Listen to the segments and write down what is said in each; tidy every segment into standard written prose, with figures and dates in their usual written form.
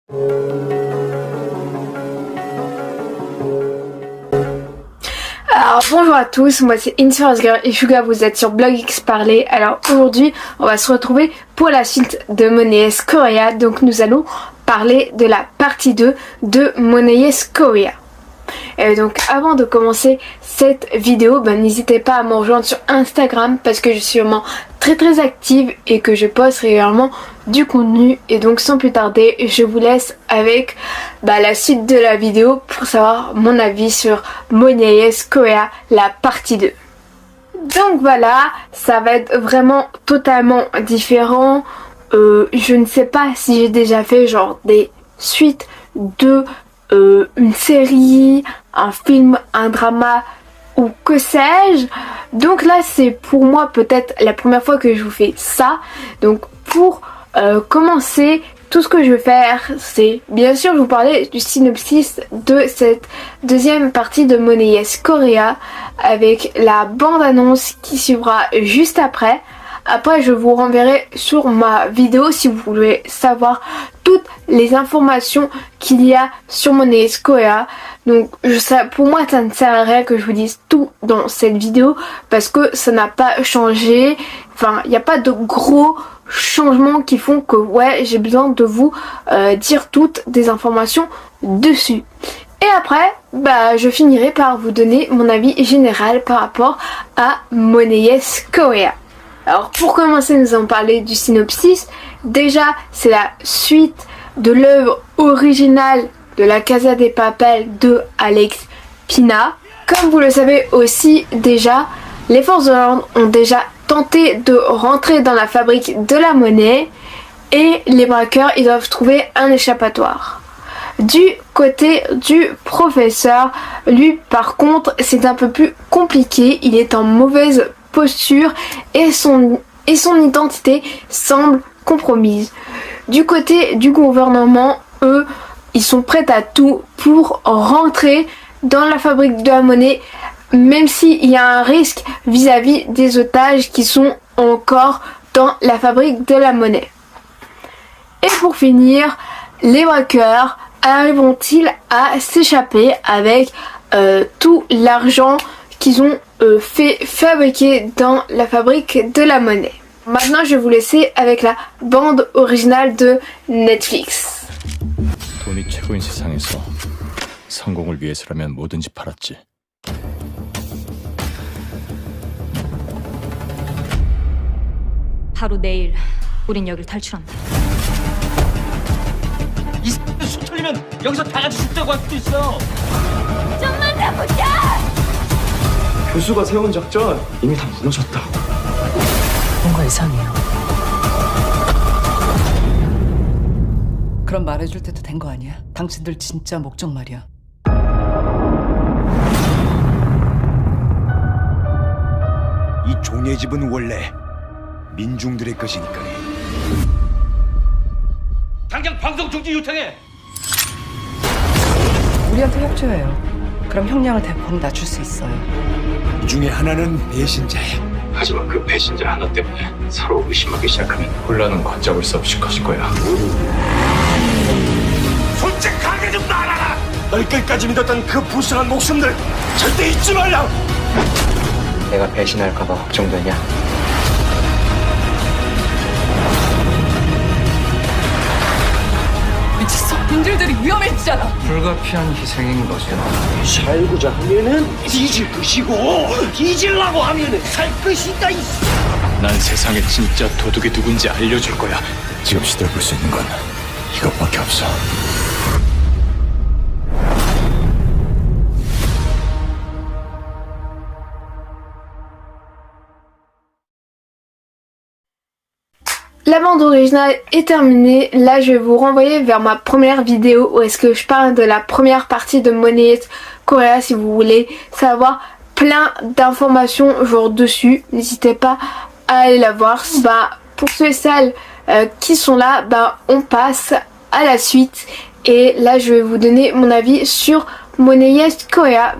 Alors bonjour à tous, moi c'est InSourceGirl et Suga, vous êtes sur Blog X Parler. Alors aujourd'hui on va se retrouver pour la suite de Moneyes Korea. Donc nous allons parler de la partie 2 de Moneyes Korea. Et donc avant de commencer cette vidéo, n'hésitez pas à me rejoindre sur Instagram parce que je suis vraiment très active et que je poste régulièrement du contenu. Et donc sans plus tarder, je vous laisse avec la suite de la vidéo pour savoir mon avis sur Moneyes Korea, la partie 2. Donc voilà, ça va être vraiment totalement différent. Je ne sais pas si j'ai déjà fait genre des suites de une série, un film, un drama ou que sais-je. Donc là c'est pour moi peut-être la première fois que je vous fais ça. Donc pour commencer, tout ce que je vais faire c'est bien sûr vous parler du synopsis de cette deuxième partie de Moneyes Korea avec la bande-annonce qui suivra juste après. Après je vous renverrai sur ma vidéo si vous voulez savoir toutes les informations qu'il y a sur Moneyes Korea. Donc pour moi ça ne sert à rien que je vous dise tout dans cette vidéo parce que ça n'a pas changé. Enfin il n'y a pas de gros changements qui font que ouais j'ai besoin de vous dire toutes des informations dessus. Et après je finirai par vous donner mon avis général par rapport à Moneyes Korea. Alors pour commencer nous allons parler du synopsis. Déjà c'est la suite de l'œuvre originale de La Casa de Papel de Alex Pina. Comme vous le savez aussi déjà, les forces de l'ordre ont déjà tenté de rentrer dans la fabrique de la monnaie et les braqueurs ils doivent trouver un échappatoire. Du côté du professeur, lui par contre c'est un peu plus compliqué, il est en mauvaise posture et son identité semble compromise. Du côté du gouvernement, eux, ils sont prêts à tout pour rentrer dans la fabrique de la monnaie, même s'il y a un risque vis-à-vis des otages qui sont encore dans la fabrique de la monnaie. Et pour finir, les braqueurs arriveront-ils à s'échapper avec tout l'argent qu'ils ont fait fabriquer dans la fabrique de la monnaie? Maintenant je vais vous laisser avec la bande originale de Netflix. 돈이 최고인 세상에서 성공을 위해서라면 뭐든지 팔았지. 바로 내일 우린 여길 탈출한다. 이 수 털리면 여기서 다 같이 죽자고 할 수도 있어. 좀만 더 보자! 교수가 세운 작전 이미 다 무너졌다. 뭔가 이상해요. 그럼 말해줄 때도 된 거 아니야? 당신들 진짜 목적 말이야. 이 종의 집은 원래 민중들의 것이니까. 당장 방송 중지 요청해. 우리한테 협조해요. 그럼 형량을 대폭 낮출 수 있어요. 이 중에 하나는 배신자야. 하지만 그 배신자 하나 때문에 서로 의심하기 시작하면 혼란은 걷잡을 수 없이 커질 거야. 솔직하게 좀 말하라. 널 끝까지 믿었던 그 불쌍한 목숨들 절대 잊지 말라. 내가 배신할까봐 걱정되냐? 미쳤어. 님들들이 위험해지잖아. 불가피한 희생인 거지. 살고자 하면은 뒤질 것이고 뒤질라고 하면은 살 것이다. 난 세상에 진짜 도둑이 누군지 알려줄 거야. 지금 시도해볼 수 있는 건 이것밖에 없어. La bande originale est terminée. Là je vais vous renvoyer vers ma première vidéo où est-ce que je parle de la première partie de Moneyes Korea si vous voulez savoir plein d'informations genre dessus. N'hésitez pas à aller la voir. Pour ceux et celles qui sont là, on passe à la suite. Et là je vais vous donner mon avis sur Moneyes Korea.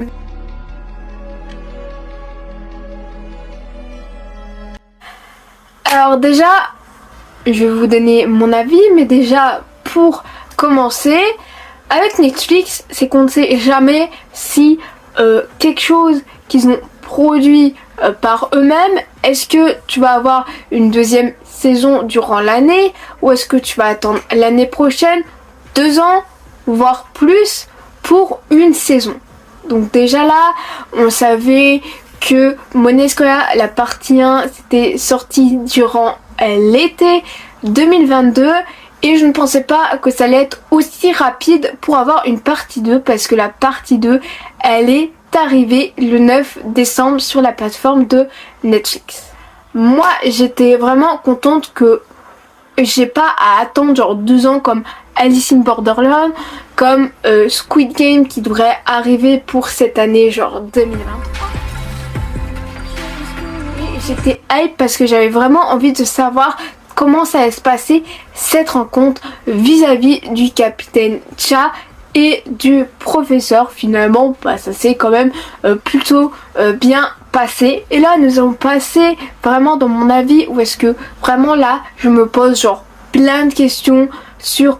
Alors déjà, je vais vous donner mon avis, mais déjà pour commencer. Avec Netflix, c'est qu'on ne sait jamais si quelque chose qu'ils ont produit par eux-mêmes, est-ce que tu vas avoir une deuxième saison durant l'année ou est-ce que tu vas attendre l'année prochaine, 2 ans, voire plus pour une saison. Donc déjà là, on savait que Money Square, la partie 1, c'était sorti durant l'été 2022 et je ne pensais pas que ça allait être aussi rapide pour avoir une partie 2 parce que la partie 2, elle est arrivée le 9 décembre sur la plateforme de Netflix. Moi, j'étais vraiment contente que j'ai pas à attendre genre 2 ans comme Alice in Borderland, comme Squid Game qui devrait arriver pour cette année genre 2023. Et j'étais hype parce que j'avais vraiment envie de savoir comment ça allait se passer cette rencontre vis-à-vis du capitaine Cha et du professeur. Finalement, bah, ça s'est quand même plutôt bien passé. Et là, nous avons passé vraiment dans mon avis où est-ce que vraiment là, je me pose genre plein de questions sur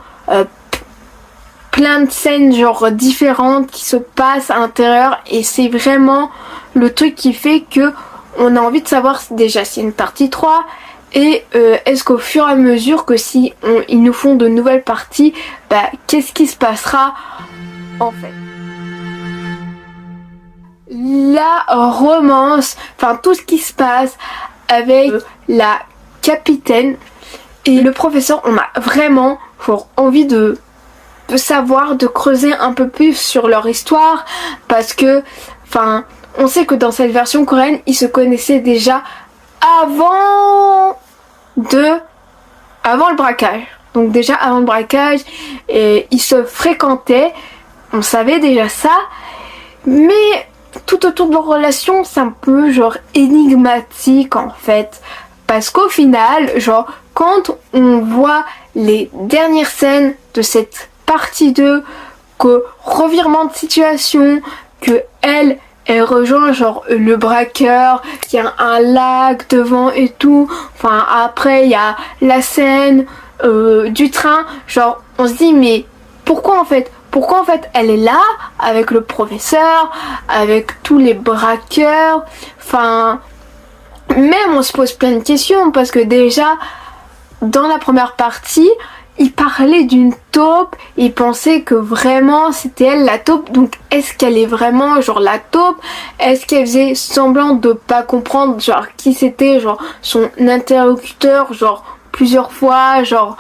plein de scènes genre différentes qui se passent à l'intérieur et c'est vraiment le truc qui fait que on a envie de savoir déjà s'il y a une partie 3 et est-ce qu'au fur et à mesure que si ils nous font de nouvelles parties, bah qu'est-ce qui se passera en fait. La romance, enfin tout ce qui se passe avec la capitaine et le professeur, on a vraiment genre, envie de savoir, de creuser un peu plus sur leur histoire parce que, enfin, on sait que dans cette version coréenne, ils se connaissaient déjà avant le braquage. Donc déjà avant le braquage, et ils se fréquentaient, on savait déjà ça, mais tout autour de leur relation, c'est un peu genre énigmatique en fait. Parce qu'au final, genre, quand on voit les dernières scènes de cette partie 2, que revirement de situation, que elle rejoint genre le braqueur, il y a un lac devant et tout, enfin après il y a la scène du train, genre on se dit mais pourquoi en fait elle est là avec le professeur, avec tous les braqueurs, enfin même on se pose plein de questions parce que déjà dans la première partie il parlait d'une taupe, il pensait que vraiment c'était elle la taupe, donc est-ce qu'elle est vraiment genre la taupe? Est-ce qu'elle faisait semblant de pas comprendre genre qui c'était, genre son interlocuteur, genre plusieurs fois, genre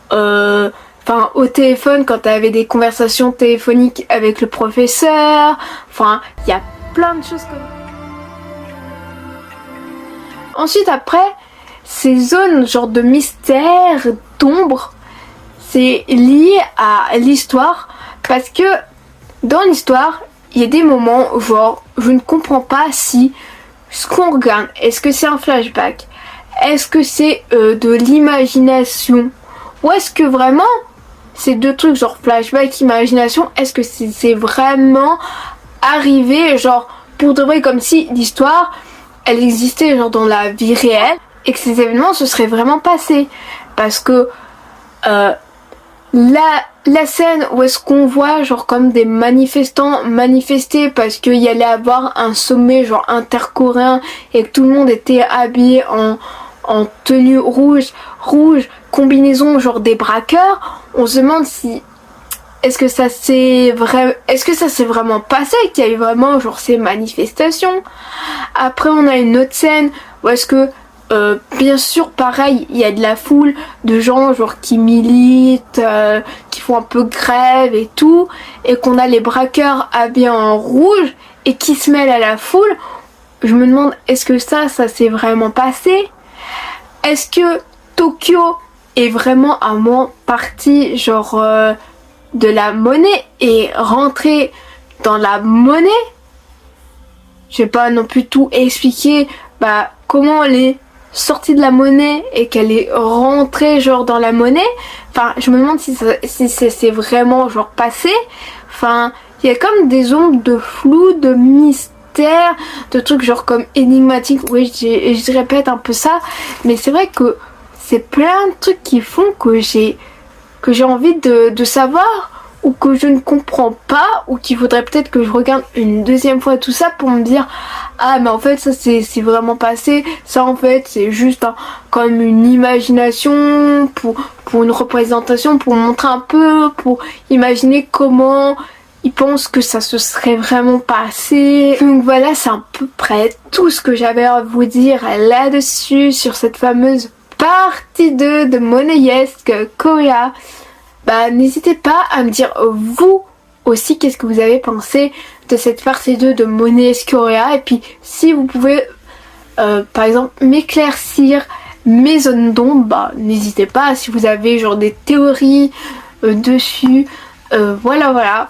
enfin au téléphone quand elle avait des conversations téléphoniques avec le professeur, enfin il y a plein de choses comme ça. Ensuite après, ces zones genre de mystère, d'ombre, c'est lié à l'histoire parce que dans l'histoire, il y a des moments où genre je ne comprends pas si ce qu'on regarde, est-ce que c'est un flashback, est-ce que c'est de l'imagination ou est-ce que vraiment ces deux trucs genre flashback, imagination, est-ce que c'est vraiment arrivé genre pour de vrai comme si l'histoire elle existait genre dans la vie réelle et que ces événements se seraient vraiment passés parce que la scène où est-ce qu'on voit genre comme des manifestants manifester parce qu'il y allait avoir un sommet genre intercoréen et que tout le monde était habillé en tenue rouge, combinaison genre des braqueurs, on se demande si est-ce que ça s'est vraiment passé, qu'il y a eu vraiment genre ces manifestations. Après on a une autre scène où est-ce que bien sûr pareil il y a de la foule de gens genre qui militent, qui font un peu grève et tout, et qu'on a les braqueurs habillés en rouge et qui se mêlent à la foule. Je me demande est-ce que ça s'est vraiment passé? Est-ce que Tokyo est vraiment à moins partie genre de la monnaie et rentré dans la monnaie? Je vais pas non plus tout expliquer bah comment elle est sortie de la monnaie et qu'elle est rentrée genre dans la monnaie. Enfin je me demande si c'est vraiment genre passé. Enfin il y a comme des ombres de flou, de mystère, de trucs genre comme énigmatiques. Oui je répète un peu ça, mais c'est vrai que c'est plein de trucs qui font que j'ai que j'ai envie de savoir, ou que je ne comprends pas, ou qu'il faudrait peut-être que je regarde une deuxième fois tout ça pour me dire ah mais en fait ça c'est vraiment passé, ça en fait c'est juste comme une imagination pour une représentation, pour montrer un peu, pour imaginer comment ils pensent que ça se serait vraiment passé. Donc voilà, c'est à peu près tout ce que j'avais à vous dire là-dessus sur cette fameuse partie 2 de Moneyesque Korea. Bah n'hésitez pas à me dire vous aussi qu'est-ce que vous avez pensé de cette partie 2 de Moneyesque Korea, et puis si vous pouvez par exemple m'éclaircir mes zones d'ombre, bah n'hésitez pas, si vous avez genre des théories dessus, voilà.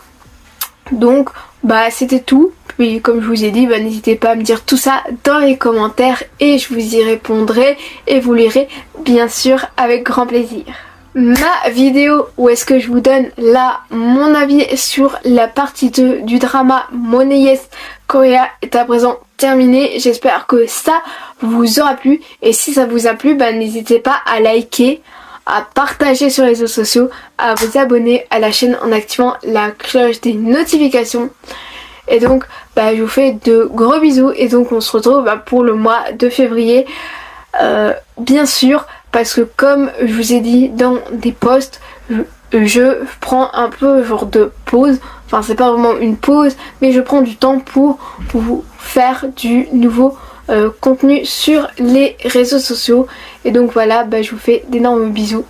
Donc bah c'était tout. Puis comme je vous ai dit, bah n'hésitez pas à me dire tout ça dans les commentaires et je vous y répondrai et vous lirez bien sûr avec grand plaisir. Ma vidéo où est-ce que je vous donne là mon avis sur la partie 2 du drama Moneyesque Korea est à présent terminée. J'espère que ça vous aura plu, et si ça vous a plu, bah n'hésitez pas à liker, à partager sur les réseaux sociaux, à vous abonner à la chaîne en activant la cloche des notifications. Et donc bah je vous fais de gros bisous, et donc on se retrouve pour le mois de février bien sûr, parce que comme je vous ai dit dans des posts, je prends un peu genre de pause, enfin c'est pas vraiment une pause, mais je prends du temps pour vous faire du nouveau contenu sur les réseaux sociaux. Et donc voilà, je vous fais d'énormes bisous.